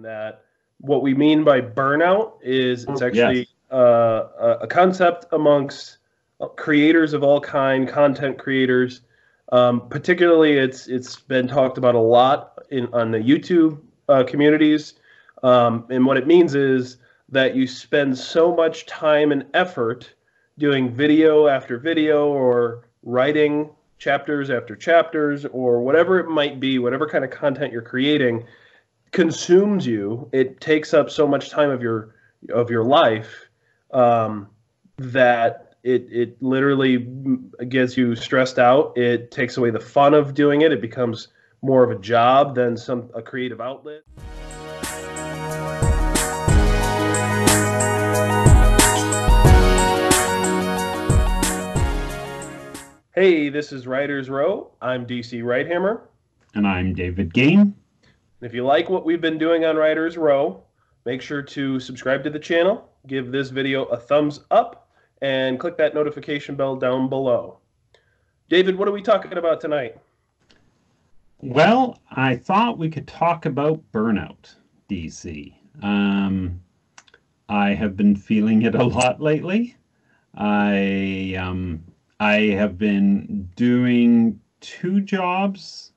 that what we mean by burnout is it's Yes. actually a concept amongst creators of all content creators. Particularly, it's been talked about a lot on the YouTube communities, and what it means is that you spend so much time and effort doing video after video or writing chapters after chapters or whatever it might be, whatever kind of content you're creating consumes you. It takes up so much time of your life, that it literally gets you stressed out. It takes away the fun of doing it. It becomes more of a job than a creative outlet. Hey, this is Writers Row. I'm DC Wright-Hammer. And I'm David Gane. If you like what we've been doing on Writers Row, make sure to subscribe to the channel, give this video a thumbs up, and click that notification bell down below. David, what are we talking about tonight? Well, I thought we could talk about burnout, DC. I have been feeling it a lot lately. I have been doing two jobs,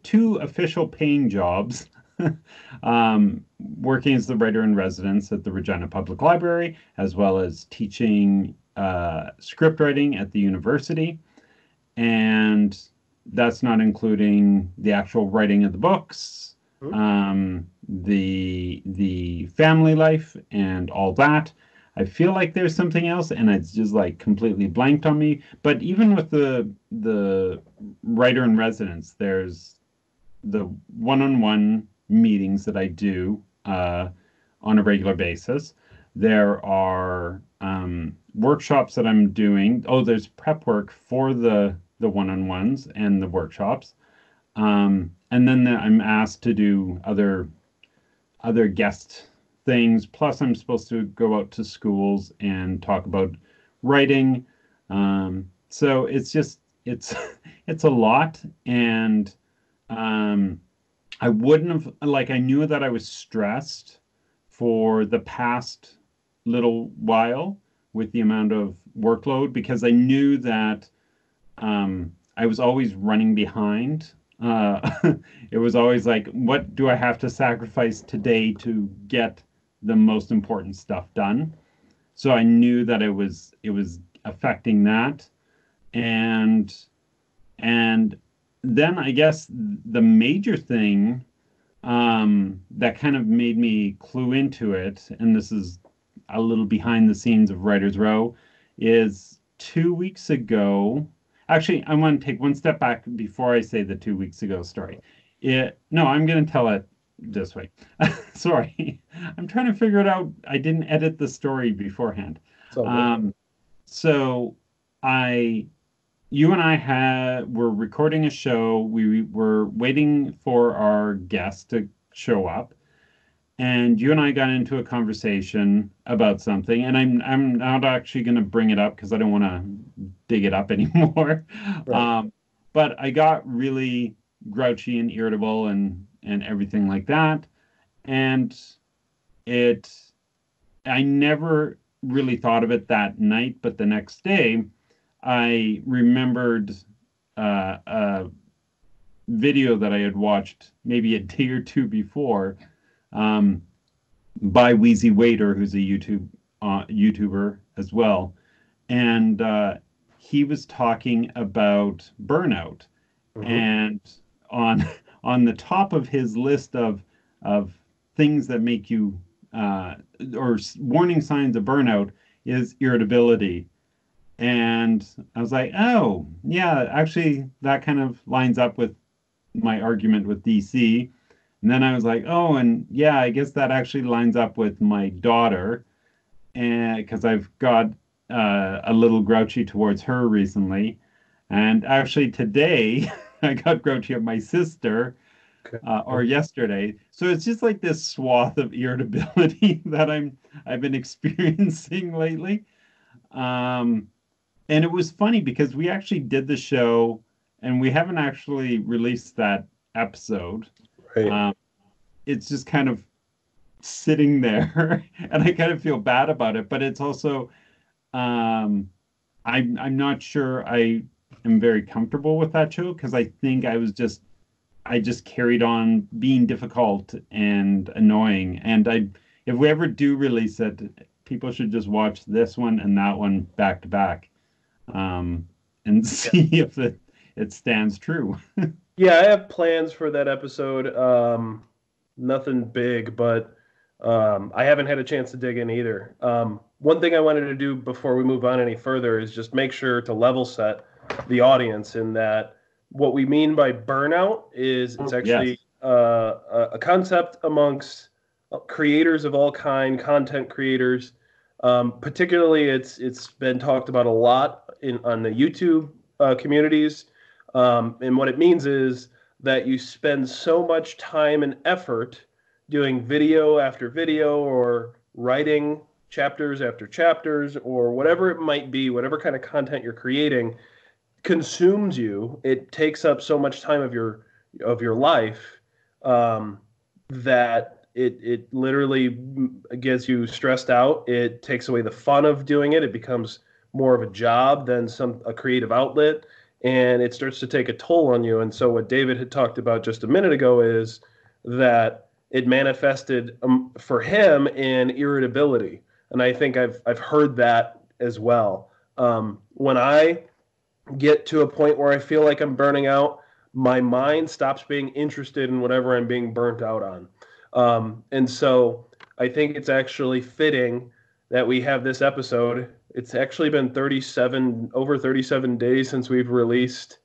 two official paying jobs, working as the writer in residence at the Regina Public Library, as well as teaching script writing at the university. And that's not including the actual writing of the books, the family life, and all that. I feel like there's something else, and it's just like completely blanked on me. But even with the writer in residence, there's the one-on-one meetings that I do on a regular basis. There are workshops that I'm doing. Oh, there's prep work for the one-on-ones and the workshops. And then I'm asked to do other guest things. Plus, I'm supposed to go out to schools and talk about writing. So it's just it's a lot, and I wouldn't have I knew that I was stressed for the past little while with the amount of workload, because I knew that I was always running behind. It was always like, what do I have to sacrifice today to get the most important stuff done? So I knew that it was affecting that. And then I guess the major thing that kind of made me clue into it, and this is a little behind the scenes of Writers Row, is 2 weeks ago. Actually, I want to take one step back before I say the 2 weeks ago story. No, I'm going to tell it this way. Sorry, I'm trying to figure it out. I didn't edit the story beforehand. So you and I were recording a show. We were waiting for our guest to show up, and you and I got into a conversation about something. And I'm not actually going to bring it up because I don't want to dig it up anymore. Right. But I got really grouchy and irritable and everything like that. And I never really thought of it that night, but the next day I remembered a video that I had watched maybe a day or two before by Wheezy Waiter, who's a YouTuber as well. And he was talking about burnout. And on the top of his list of things that make you or warning signs of burnout is irritability. And I was like, oh, yeah, actually, that kind of lines up with my argument with DC. And then I was like, oh, and yeah, I guess that actually lines up with my daughter, and because I've got a little grouchy towards her recently. And actually today, I got grouchy at my sister, or yesterday. So it's just like this swath of irritability that I've been experiencing lately. And it was funny because we actually did the show and we haven't actually released that episode. Right. it's just kind of sitting there, and I kind of feel bad about it. But it's also, um, I'm not sure I am very comfortable with that show because I think I just carried on being difficult and annoying. And if we ever do release it, people should just watch this one and that one back to back, and Yeah. see if it stands true. Yeah, I have plans for that episode. Nothing big, but I haven't had a chance to dig in either. One thing I wanted to do before we move on any further is just make sure to level set the audience in that what we mean by burnout is it's Yes. actually a concept amongst creators of all kind, content creators. Particularly, it's been talked about a lot in on the YouTube communities. And what it means is that you spend so much time and effort doing video after video or writing chapters after chapters or whatever it might be, whatever kind of content you're creating consumes you. It takes up so much time of your life that it literally gets you stressed out. It takes away the fun of doing it. It becomes more of a job than a creative outlet, and it starts to take a toll on you. And so, what David had talked about just a minute ago is that it manifested for him in irritability, and I think I've heard that as well. When I get to a point where I feel like I'm burning out, my mind stops being interested in whatever I'm being burnt out on. And so I think it's actually fitting that we have this episode. It's actually been over 37 days since we've released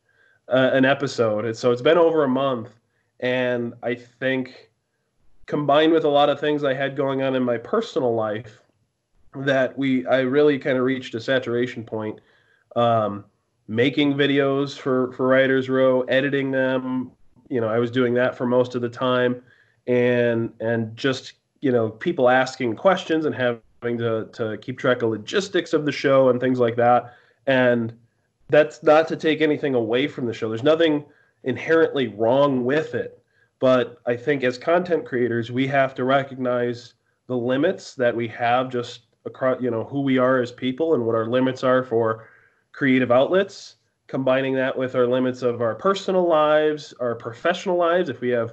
an episode. And so it's been over a month. And I think combined with a lot of things I had going on in my personal life, that I really kind of reached a saturation point. Um, Making videos for Writers Row, editing them. I was doing that for most of the time, and just people asking questions and having to keep track of logistics of the show and things like that. And that's not to take anything away from the show. There's nothing inherently wrong with it, but I think as content creators, we have to recognize the limits that we have just across, who we are as people and what our limits are for creative outlets, combining that with our limits of our personal lives, our professional lives, if we have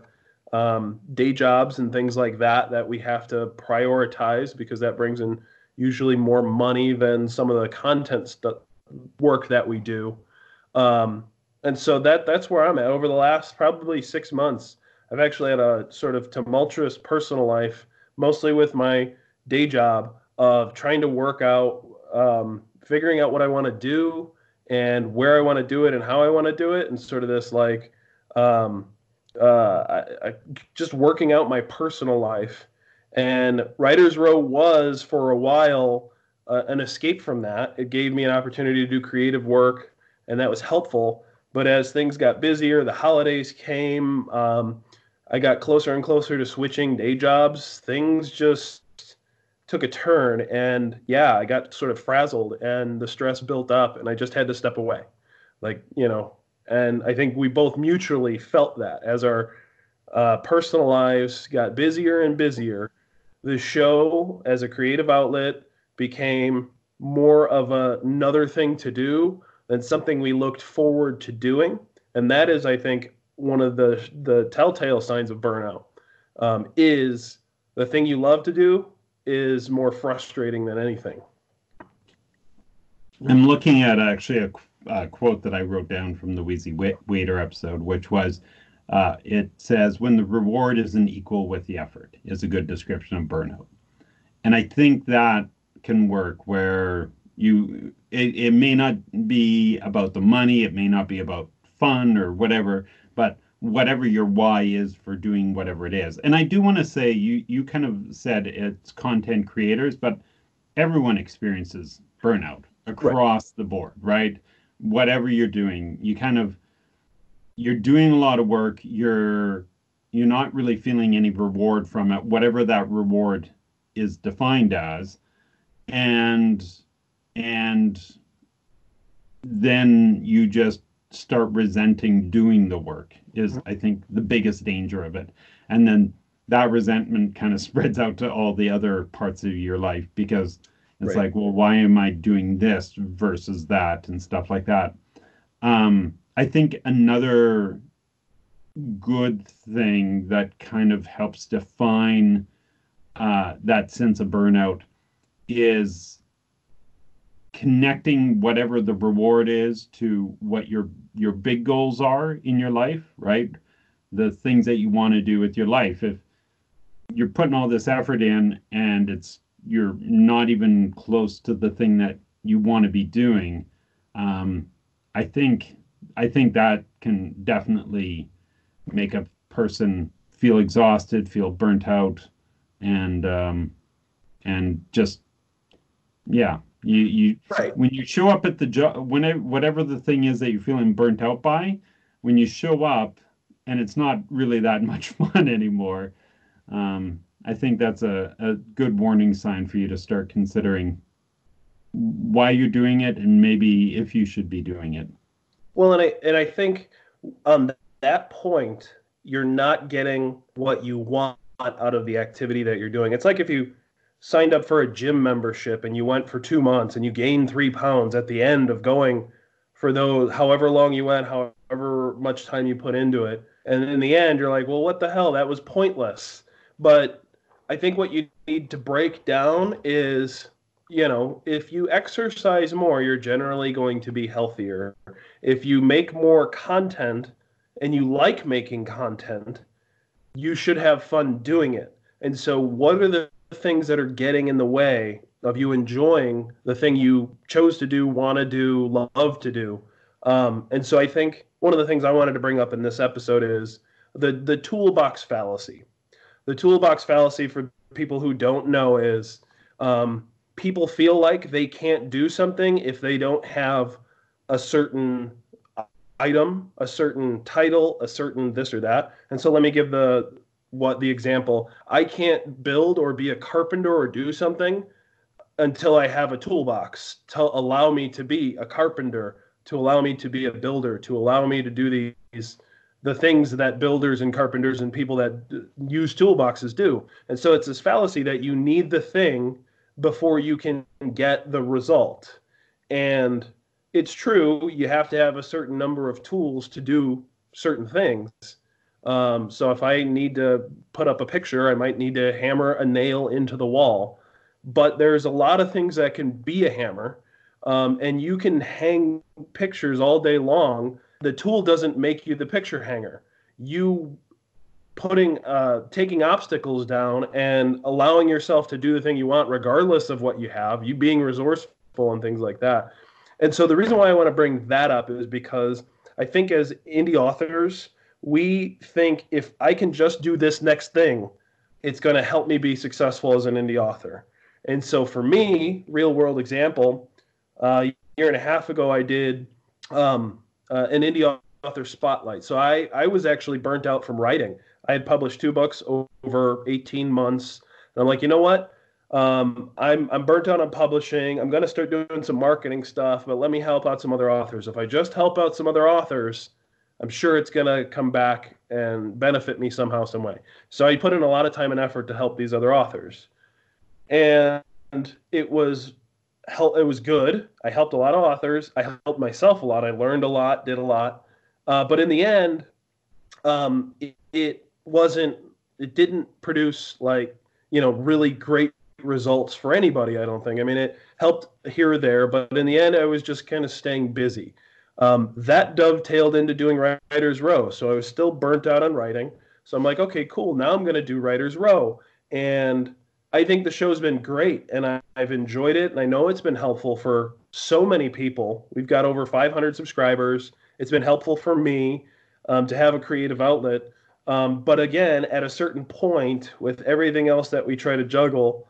day jobs and things like that we have to prioritize because that brings in usually more money than some of the work that we do. Um, and so that's where I'm at. Over the last probably 6 months, I've actually had a sort of tumultuous personal life, mostly with my day job of trying to work out, figuring out what I want to do and where I want to do it and how I want to do it, and sort of this like um, just working out my personal life. And Writers Row was for a while an escape from that. It gave me an opportunity to do creative work, and that was helpful. But as things got busier, the holidays came. I got closer and closer to switching day jobs. Things just took a turn, and yeah, I got sort of frazzled, and the stress built up, and I just had to step away. Like, and I think we both mutually felt that as our personal lives got busier and busier, the show as a creative outlet became more of another thing to do than something we looked forward to doing. And that is, I think, one of the telltale signs of burnout, is the thing you love to do is more frustrating than anything. I'm looking at actually a quote that I wrote down from the Wheezy Waiter episode, which was, it says, when the reward isn't equal with the effort is a good description of burnout. And I think that can work where it may not be about the money, it may not be about fun or whatever, but whatever your why is for doing whatever it is. And I do want to say, you kind of said it's content creators, but everyone experiences burnout Right. across the board, right? Whatever you're doing, you're doing a lot of work, you're not really feeling any reward from it, whatever that reward is defined as. And and then you just start resenting doing the work is, I think, the biggest danger of it. And then that resentment kind of spreads out to all the other parts of your life because it's Right. like, well, why am I doing this versus that and stuff like that. I think another good thing that kind of helps define that sense of burnout is connecting whatever the reward is to what your big goals are in your life, right? The things that you want to do with your life. If you're putting all this effort in and you're not even close to the thing that you want to be doing, um, I think I think that can definitely make a person feel exhausted, feel burnt out, and just yeah, you Right. when you show up at the job, whatever the thing is that you're feeling burnt out by, when you show up and it's not really that much fun anymore, I think that's a good warning sign for you to start considering why you're doing it and maybe if you should be doing it. Well, and I think on that point, you're not getting what you want out of the activity that you're doing. It's like if you signed up for a gym membership and you went for 2 months and you gained 3 pounds at the end of going for those however long you went, however much time you put into it. And in the end, you're like, well, what the hell? That was pointless. But I think what you need to break down is, if you exercise more, you're generally going to be healthier. If you make more content and you like making content, you should have fun doing it. And so, what are the things that are getting in the way of you enjoying the thing you chose to do, want to do, love to do? And so, I think one of the things I wanted to bring up in this episode is the toolbox fallacy. The toolbox fallacy, for people who don't know, is people feel like they can't do something if they don't have a certain item, a certain title, a certain this or that. And so let me give the example. I can't build or be a carpenter or do something until I have a toolbox to allow me to be a carpenter, to allow me to be a builder, to allow me to do the things that builders and carpenters and people that use toolboxes do. And so it's this fallacy that you need the thing before you can get the result. And it's true, you have to have a certain number of tools to do certain things. So if I need to put up a picture, I might need to hammer a nail into the wall. But there's a lot of things that can be a hammer, and you can hang pictures all day long. The tool doesn't make you the picture hanger. You taking obstacles down and allowing yourself to do the thing you want, regardless of what you have, you being resourceful and things like that. And so the reason why I want to bring that up is because I think as indie authors, we think if I can just do this next thing, it's going to help me be successful as an indie author. And so for me, real world example, a year and a half ago, I did an indie author spotlight. So I was actually burnt out from writing. I had published 2 books over 18 months. And I'm like, you know what? I'm burnt out on publishing. I'm going to start doing some marketing stuff, but let me help out some other authors. If I just help out some other authors, I'm sure it's going to come back and benefit me somehow, some way. So I put in a lot of time and effort to help these other authors. And it was good. I helped a lot of authors. I helped myself a lot. I learned a lot, did a lot. But in the end, it didn't produce really great results for anybody, I don't think. I mean, it helped here or there, but in the end, I was just kind of staying busy. That dovetailed into doing Writer's Row. So I was still burnt out on writing. So I'm like, okay, cool. Now I'm going to do Writer's Row. And I think the show's been great, and I've enjoyed it. And I know it's been helpful for so many people. We've got over 500 subscribers. It's been helpful for me to have a creative outlet. But again, at a certain point, with everything else that we try to juggle,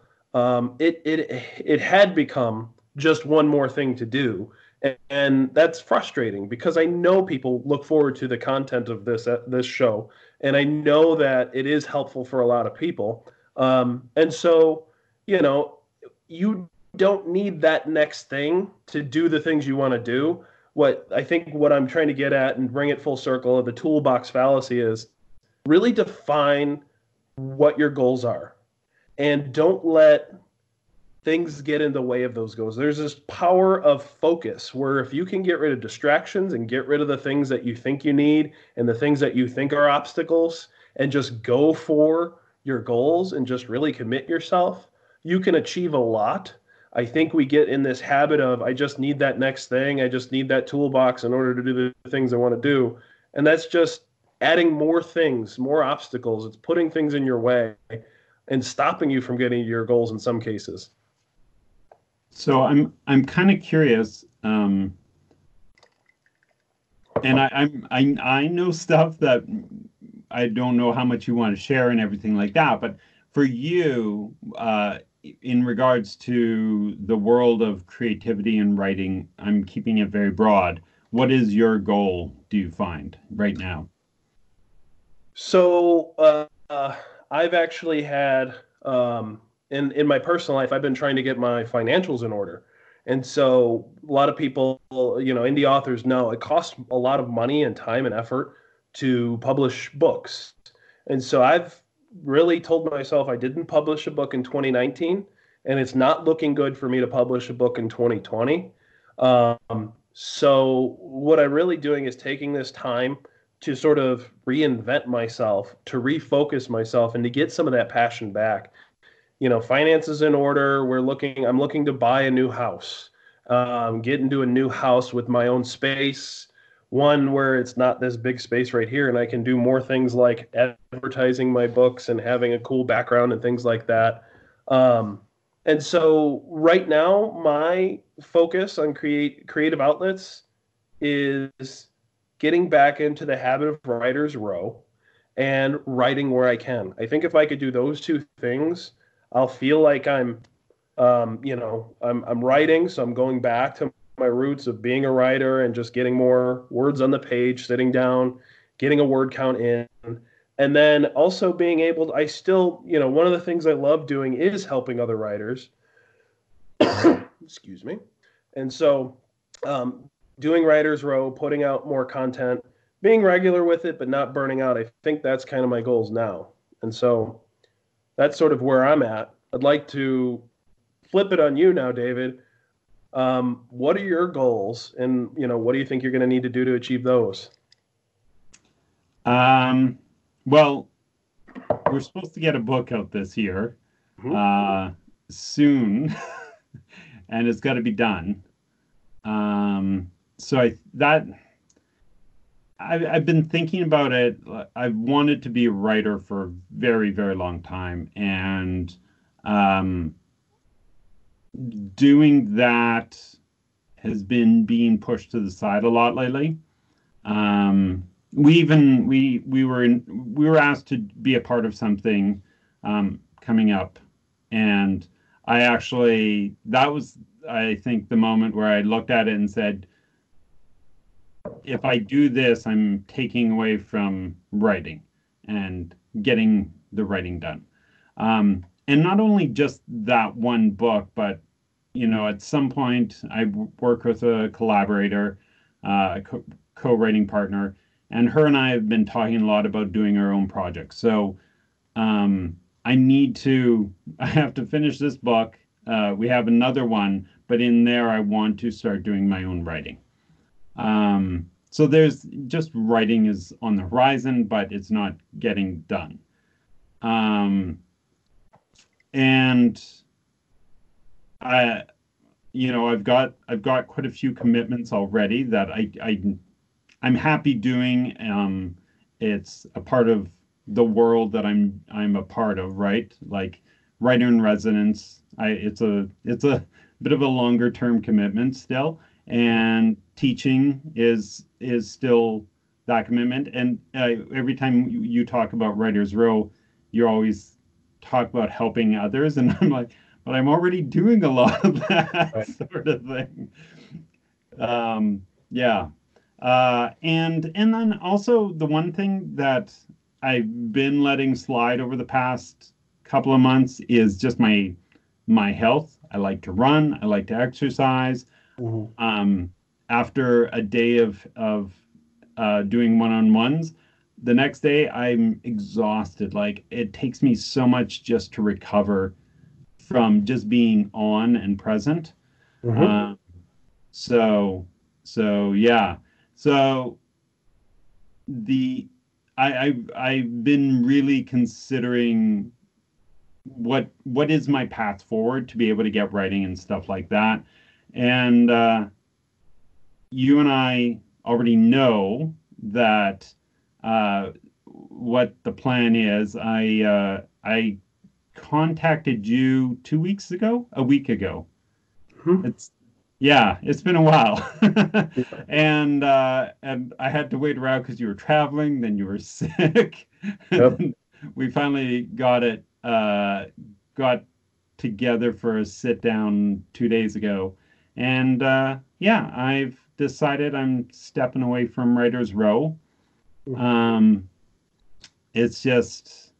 it had become just one more thing to do, and that's frustrating because I know people look forward to the content of this show, and I know that it is helpful for a lot of people. And so, you don't need that next thing to do the things you want to do. What I'm trying to get at and bring it full circle of the toolbox fallacy is really define what your goals are, and don't let things get in the way of those goals. There's this power of focus where if you can get rid of distractions and get rid of the things that you think you need and the things that you think are obstacles and just go for your goals and just really commit yourself, you can achieve a lot. I think we get in this habit of, I just need that next thing. I just need that toolbox in order to do the things I want to do. And that's just adding more things, more obstacles. It's putting things in your way and stopping you from getting to your goals in some cases. So I'm kind of curious, and I know stuff that I don't know how much you want to share and everything like that. But for you, in regards to the world of creativity and writing, I'm keeping it very broad. What is your goal, do you find right now? So I've actually had in my personal life, I've been trying to get my financials in order. And so a lot of people, indie authors know it costs a lot of money and time and effort to publish books. And so I've really told myself I didn't publish a book in 2019, and it's not looking good for me to publish a book in 2020. So what I'm really doing is taking this time to sort of reinvent myself, to refocus myself, and to get some of that passion back. Finances in order. I'm looking to buy a new house, get into a new house with my own space, one where it's not this big space right here, and I can do more things like advertising my books and having a cool background and things like that. And so right now, my focus on creative outlets is getting back into the habit of writer's row and writing where I can. I think if I could do those two things, I'll feel like I'm writing, so I'm going back to my roots of being a writer and just getting more words on the page, sitting down, getting a word count in, and then also being able to, I still, one of the things I love doing is helping other writers. Excuse me. And so, doing Writer's Row, putting out more content, being regular with it, but not burning out. I think that's kind of my goals now. And so that's sort of where I'm at. I'd like to flip it on you now, David. What are your goals, and what do you think you're going to need to do to achieve those? Well, we're supposed to get a book out this year, soon, and it's got to be done. So I've been thinking about it. I've wanted to be a writer for a very, very long time, and doing that has been being pushed to the side a lot lately. We were asked to be a part of something coming up, and that was, I think, the moment where I looked at it and said, if I do this, I'm taking away from writing and getting the writing done. And not only just that one book, but at some point I work with a collaborator, a co-writing partner, and her and I have been talking a lot about doing our own projects. So I have to finish this book. We have another one, but in there I want to start doing my own writing. So there's just writing is on the horizon, but it's not getting done. And I've got quite a few commitments already that I'm happy doing. It's a part of the world that I'm a part of, right? Like writer in residence. It's a bit of a longer term commitment still, and teaching is still that commitment. And every time you talk about Writer's Row, you always talk about helping others, and I'm like, but I'm already doing a lot of that Right. sort of thing. Yeah. And then also the one thing that I've been letting slide over the past couple of months is just my health. I like to run. I like to exercise. Mhm. After a day of doing one-on-ones, the next day I'm exhausted. Like it takes me so much just to recover from just being on and present. Hmm. Uh, so yeah. So the I've been really considering what is my path forward to be able to get writing and stuff like that. And you and I already know that what the plan is. I contacted you 2 weeks ago, a week ago. Hmm. It's Yeah, it's been a while. And I had to wait around because you were traveling, then you were sick, and Yep. then we finally got together for a sit down 2 days ago. And yeah, I've decided I'm stepping away from Writer's Row. Um, it's just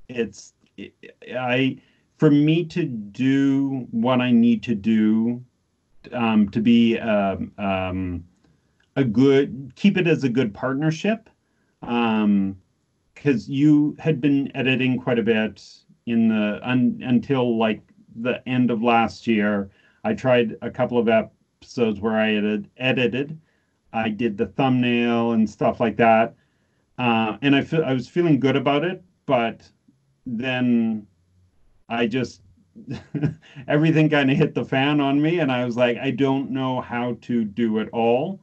it's I for me to do what I need to do to be a good keep it as a good partnership. Because you had been editing quite a bit until like the end of last year. I tried a couple of episodes where I edited. I did the thumbnail and stuff like that, and I was feeling good about it. But then I just everything kind of hit the fan on me, and I was like, I don't know how to do it all.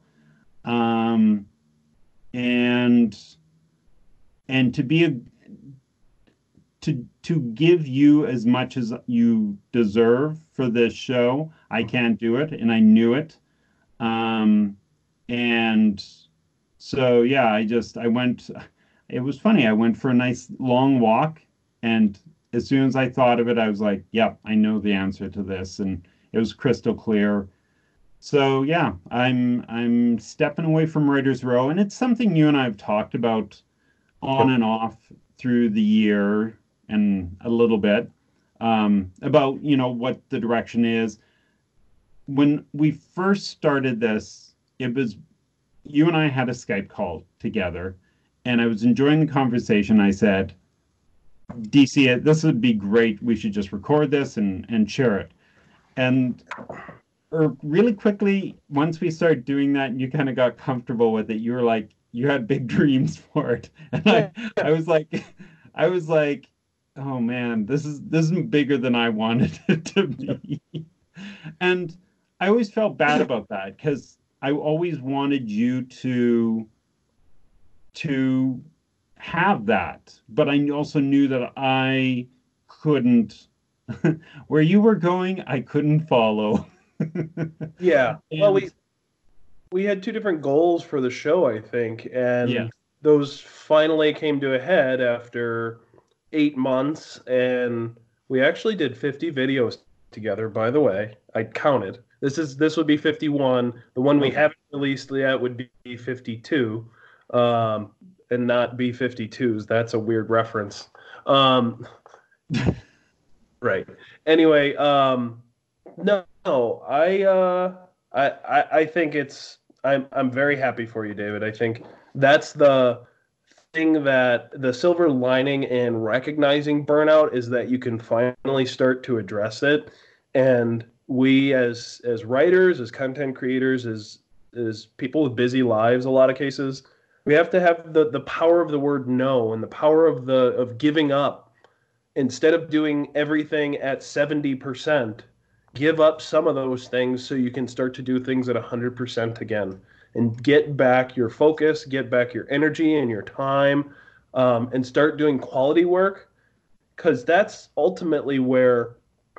Um, and to be a to give you as much as you deserve for this show, I can't do it, and I knew it. Um, and so yeah, I went. It was funny. I went for a nice long walk, and as soon as I thought of it, I was like, "Yep, I know the answer to this," and it was crystal clear. So yeah, I'm stepping away from Writers Row, and it's something you and I have talked about on Yep. and off through the year and a little bit about what the direction is. When we first started this, it was you and I had a Skype call together, and I was enjoying the conversation. I said, DC, this would be great. We should just record this and share it. And really quickly, once we started doing that, and you kind of got comfortable with it, you were like, you had big dreams for it, and Yeah. I was like, I was like, oh man, this is bigger than I wanted it to be, and I always felt bad about that because I always wanted you to have that, but I also knew that I couldn't. Where you were going, I couldn't follow. Yeah. Well, And we had two different goals for the show, I think, yeah, and those finally came to a head after 8 months, and we actually did 50 videos together, by the way. I counted. This would be 51. The one we okay. haven't released yet would be 52, um, and not B-52s. That's a weird reference. Um, right. Anyway, no, I think I'm very happy for you, David. I think that's the thing, that the silver lining in recognizing burnout is that you can finally start to address it. And we as writers, as content creators, as people with busy lives, a lot of cases, we have to have the power of the word no, and the power of giving up. Instead of doing everything at 70%, give up some of those things so you can start to do things at 100% again, and get back your focus, get back your energy and your time, and start doing quality work, because that's ultimately where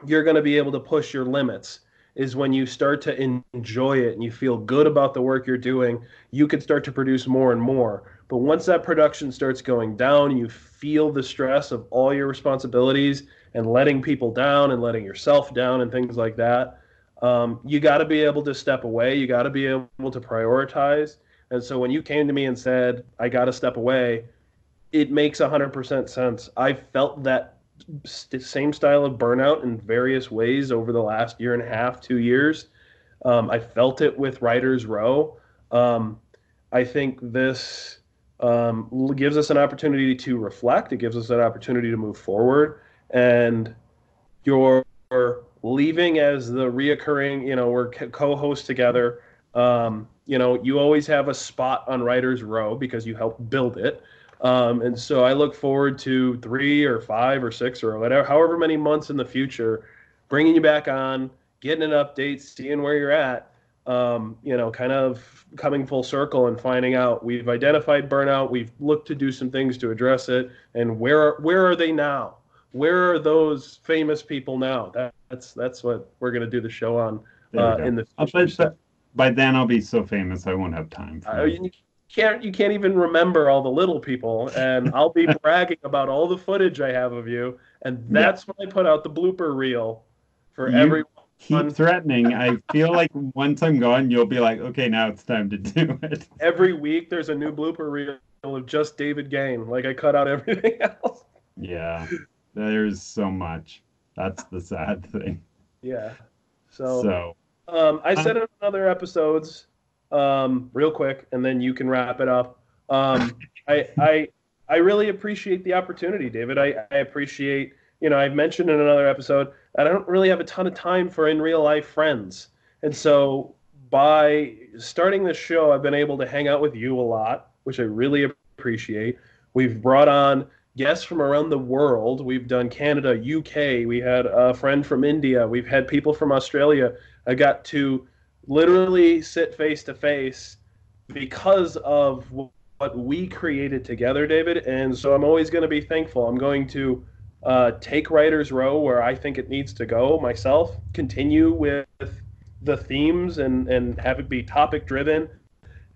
you're going to be able to push your limits, is when you start to enjoy it and you feel good about the work you're doing. You can start to produce more and more, but once that production starts going down, you feel the stress of all your responsibilities and letting people down and letting yourself down and things like that. You got to be able to step away, you got to be able to prioritize. And so when you came to me and said, I got to step away, it makes 100% sense. I felt that same style of burnout in various ways over the last year and a half, 2 years. I felt it with Writers Row. I think this gives us an opportunity to reflect. It gives us an opportunity to move forward. And you're leaving as the reoccurring, we're co-hosts together. You always have a spot on Writer's Row because you helped build it. And so I look forward to 3 or 5 or 6 or whatever, however many months in the future, bringing you back on, getting an update, seeing where you're at, kind of coming full circle and finding out we've identified burnout, we've looked to do some things to address it, and where are they now? Where are those famous people now? That's what we're going to do the show on There we go. in the future. But by then I'll be so famous I won't have time for it. You can't even remember all the little people, and I'll be bragging about all the footage I have of you, and that's when I put out the blooper reel for everyone. Keep threatening. I feel like once I'm gone, you'll be like, okay, now it's time to do it. Every week there's a new blooper reel of just David Gane. Like I cut out everything else. Yeah, there's so much. That's the sad thing. Yeah. So I said in other episodes, real quick, and then you can wrap it up. I really appreciate the opportunity, David. I appreciate, I've mentioned in another episode that I don't really have a ton of time for in real life friends. And so by starting this show, I've been able to hang out with you a lot, which I really appreciate. We've brought on guests from around the world. We've done Canada, UK. We had a friend from India. We've had people from Australia. I got to literally sit face to face because of what we created together, David. And so I'm always going to be thankful. I'm going to take Writer's Row where I think it needs to go myself, continue with the themes and have it be topic driven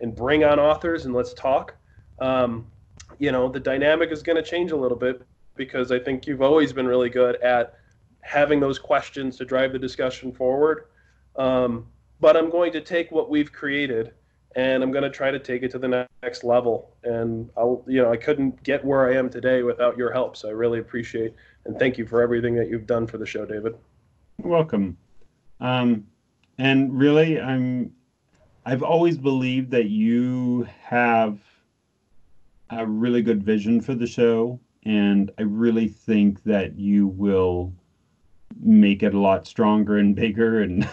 and bring on authors and let's talk. The dynamic is going to change a little bit because I think you've always been really good at having those questions to drive the discussion forward. But I'm going to take what we've created and I'm going to try to take it to the next level. And I couldn't get where I am today without your help. So I really appreciate and thank you for everything that you've done for the show, David. You're welcome. And really, I've always believed that you have a really good vision for the show, and I really think that you will make it a lot stronger and bigger. And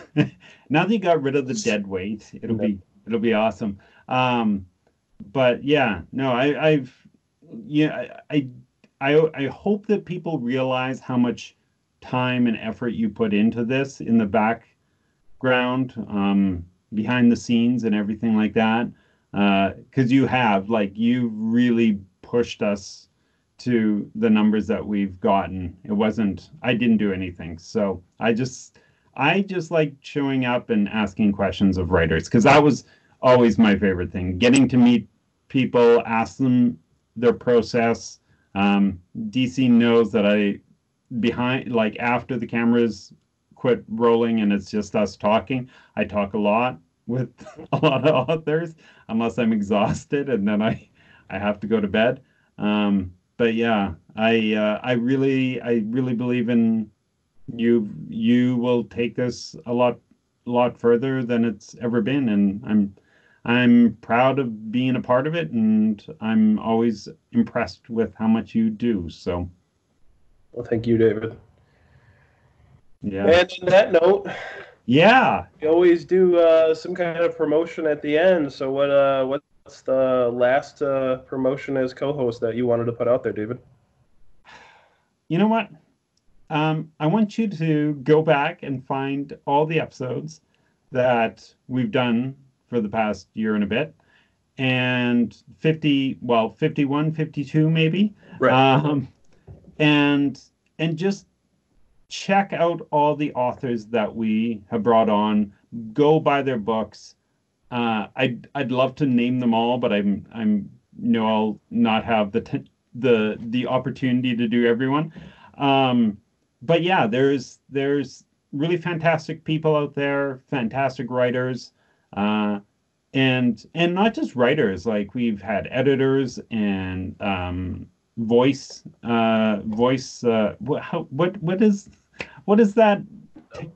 now that you got rid of the dead weight, it'll be awesome. But yeah, no, I hope that people realize how much time and effort you put into this in the background, behind the scenes and everything like that. Because you've really pushed us to the numbers that we've gotten. I didn't do anything. So I just like showing up and asking questions of writers, because that was always my favorite thing. Getting to meet people, ask them their process. DC knows that after the cameras quit rolling and it's just us talking, I talk a lot with a lot of authors unless I'm exhausted and then I have to go to bed. But yeah, I really believe in you. You will take this a lot further than it's ever been, and I'm proud of being a part of it, and I'm always impressed with how much you do. So, well, thank you, David. Yeah. And on that note, yeah, we always do some kind of promotion at the end. So what's the last promotion as co-host that you wanted to put out there, David? You know what? I want you to go back and find all the episodes that we've done for the past year and a bit, and 51, 52 maybe. Right. And just check out all the authors that we have brought on. Go buy their books. I'd love to name them all, but I'll not have the opportunity to do everyone. But yeah, there's really fantastic people out there, fantastic writers, and not just writers. Like we've had editors and voice. What is that?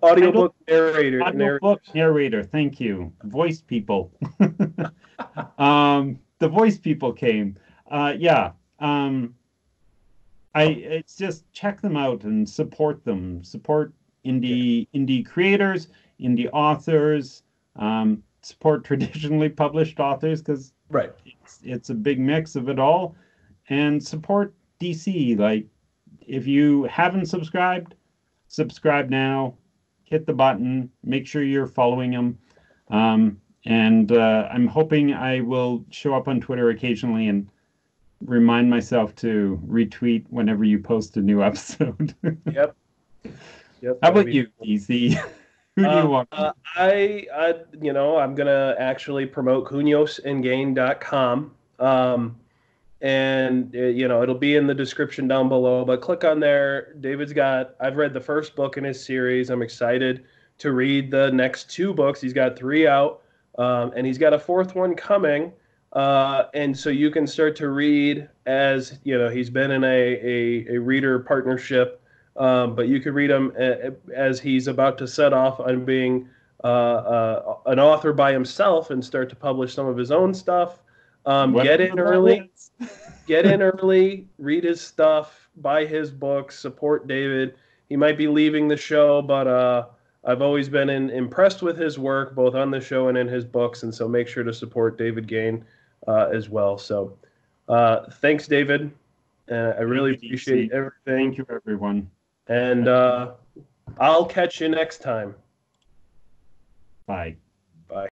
Audiobook narrator. Audiobook narrator. Thank you. Voice people. The voice people came. Yeah. It's just check them out and support them. Support Yeah. indie creators, indie authors, support traditionally published authors because Right. it's a big mix of it all, and support DC. Like if you haven't subscribed, subscribe now. Hit the button. Make sure you're following them. And I'm hoping I will show up on Twitter occasionally and remind myself to retweet whenever you post a new episode. Yep. Yep. How That'd about be. you, DC? Who do you want? I'm gonna actually promote cunosandgain.com. And it'll be in the description down below, but click on there. I've read the first book in his series. I'm excited to read the next two books. He's got three out, and he's got a fourth one coming. And so you can start to read as he's been in a reader partnership, but you could read him as he's about to set off on being an author by himself and start to publish some of his own stuff. Get in Whatever that early. Get in early, read his stuff, buy his books, support David. He might be leaving the show, but I've always been impressed with his work, both on the show and in his books, and so make sure to support David Gane as well. So thanks, David. I Thank really you, appreciate DC. everything, Thank you, everyone. and I'll catch you next time. Bye. Bye.